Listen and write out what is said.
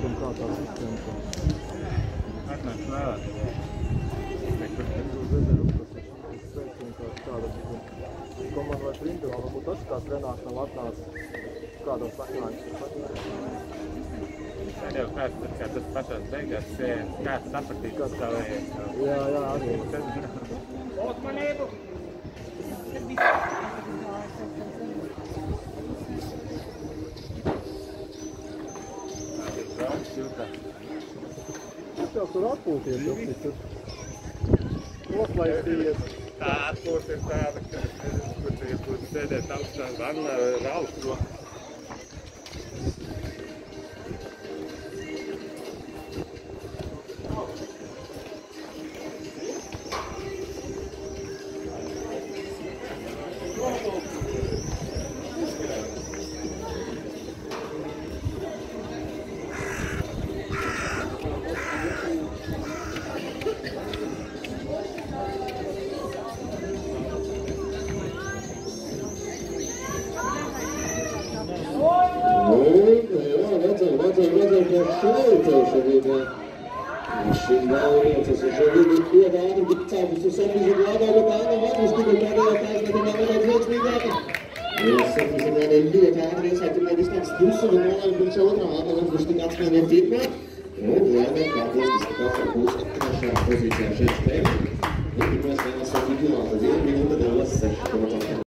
Laikam kā tā sistēma. Atnāc vēlāk. Uz ezeru upes es sveicu vienkārši tāda komanda vai principā, varbūt tas kā trenās nav atnācis kādā saknājums. Tad jau kāds tas pašās beigās, kāds sapratīs, kas savējies. Jā, arī. Uzmanību! Es jau tur atpūties, jau tur noslaistījies. Tā atpūta ir tāda, ka es nezinu, kur tu būtu sēdēt augstā vannā, raust roku. Redzam, ka šeit šobrīd šī galvietas ir šobrīd ļoti ātri tik cēpus uz Sofijas glādā, bet Āna Matus tikai pēdējā pārsmetamā nedaudz veiksmīgāka. Sofijas glādā ļoti ātri iesaita pirmā distances pusi, un nolēma priekšā otrā Āna Matus tik atspēlēt pirmā. Un glādā kāpēc tas tā kā būs trešā pozīcijā šeit spēlē. Un pirmais spēlē Sofija glādā 1 minūte 26.